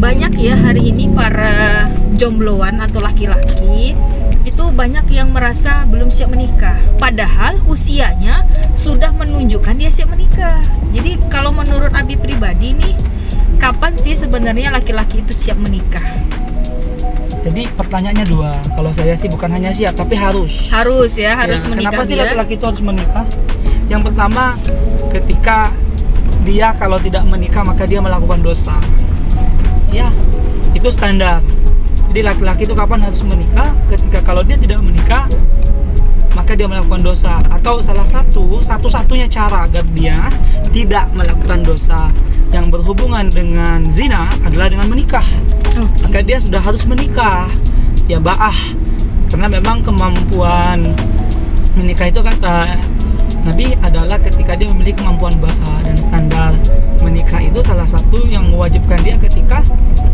banyak ya hari ini para jombloan atau laki-laki itu banyak yang merasa belum siap menikah, padahal usianya sudah menunjukkan dia siap menikah. Jadi kalau menurut Abi pribadi nih, kapan sih sebenarnya laki-laki itu siap menikah? Jadi pertanyaannya dua. Kalau saya sih bukan hanya siap, tapi harus. Harus Ya, menikah. kenapa sih dia. laki-laki itu harus menikah? Yang pertama, ketika dia kalau tidak menikah maka dia melakukan dosa. Ya, itu standar. Jadi laki-laki itu kapan harus menikah? Ketika kalau dia tidak menikah maka dia melakukan dosa. Atau salah satu-satunya cara agar dia tidak melakukan dosa yang berhubungan dengan zina adalah dengan menikah. Maka dia sudah harus menikah. Ya ba'ah. Karena memang kemampuan menikah itu kata Nabi adalah ketika dia memiliki kemampuan ba'ah. Dan standar menikah itu salah satu yang mewajibkan dia ketika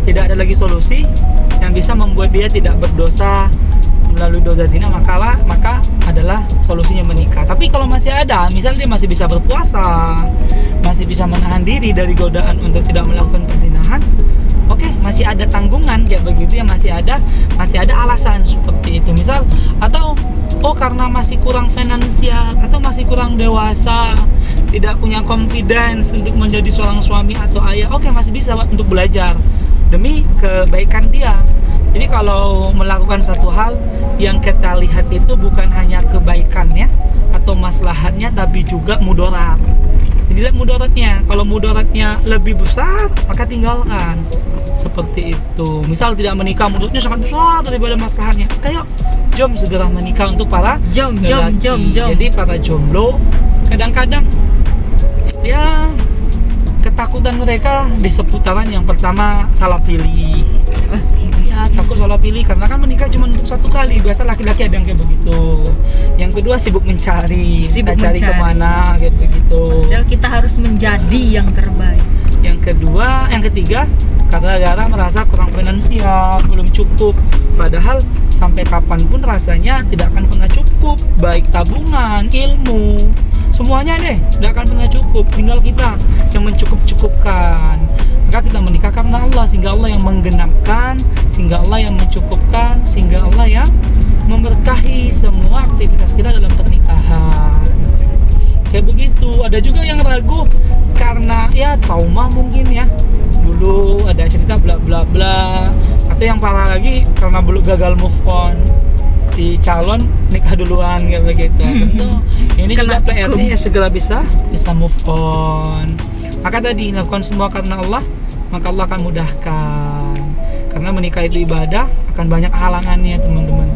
tidak ada lagi solusi yang bisa membuat dia tidak berdosa melalui dosa zina, maka adalah solusinya menikah. Tapi kalau masih ada, misalnya dia masih bisa berpuasa, masih bisa menahan diri dari godaan untuk tidak melakukan perzinahan, oke, masih ada tanggungan kayak begitu ya, masih ada alasan seperti itu. Misal atau karena masih kurang finansial atau masih kurang dewasa, tidak punya confidence untuk menjadi seorang suami atau ayah, oke, masih bisa untuk belajar demi kebaikan dia. Jadi kalau melakukan satu hal yang kita lihat itu bukan hanya kebaikannya atau maslahatnya, tapi juga mudarat. Jadi lihat mudaratnya. Kalau mudaratnya lebih besar, maka tinggalkan. Seperti itu. Misal tidak menikah mudaratnya sangat besar daripada maslahatnya, kayak jom segera menikah untuk para Jom. Jadi para jomblo kadang-kadang ya ketakutan mereka di seputaran yang pertama salah pilih. Ya, takut salah pilih karena kan menikah cuma untuk satu kali. Biasa laki-laki ada yang kayak begitu. Yang kedua sibuk mencari, cari kemana kayak begitu. Padahal kita harus menjadi yang terbaik. Yang ketiga gara-gara merasa kurang finansial, belum cukup. Padahal sampai kapanpun rasanya tidak akan pernah cukup. Baik tabungan, ilmu, semuanya deh tidak akan pernah cukup. Tinggal kita yang mencukup-cukupkan. Maka kita menikah karena Allah, sehingga Allah yang menggenapkan, sehingga Allah yang mencukupkan, sehingga Allah yang memberkahi semua aktivitas kita dalam pernikahan. Kayak begitu. Ada juga yang ragu karena ya trauma mungkin ya, dulu ada cerita bla bla bla, atau yang parah lagi karena belum gagal move on, si calon nikah duluan kayak begitu. Tentu ini juga PR-nya ya segera bisa move on. Maka tadi lakukan semua karena Allah, maka Allah akan mudahkan. Karena menikah itu ibadah, akan banyak halangannya teman-teman,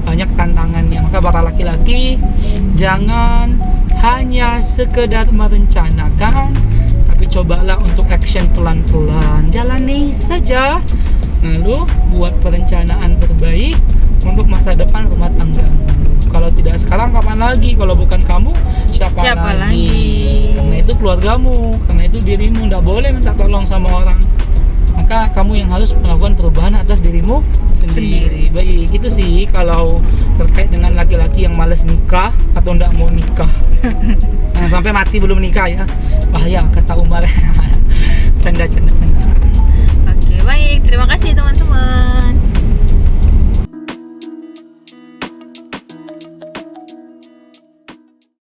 banyak tantangannya. Maka para laki-laki jangan hanya sekedar merencanakan, tapi cobalah untuk action pelan-pelan, jalani saja, lalu buat perencanaan terbaik untuk masa depan rumah tangga. Kalau tidak sekarang kapan lagi? Kalau bukan kamu siapa lagi? Karena itu keluargamu, karena itu dirimu, tidak boleh minta tolong sama orang. Maka kamu yang harus melakukan perubahan atas dirimu sendiri. Baik, itu sih kalau terkait dengan laki-laki yang malas nikah atau tidak mau nikah. Jangan sampai mati belum nikah ya, bahaya kata Umar. Canda. Oke, baik, terima kasih teman-teman.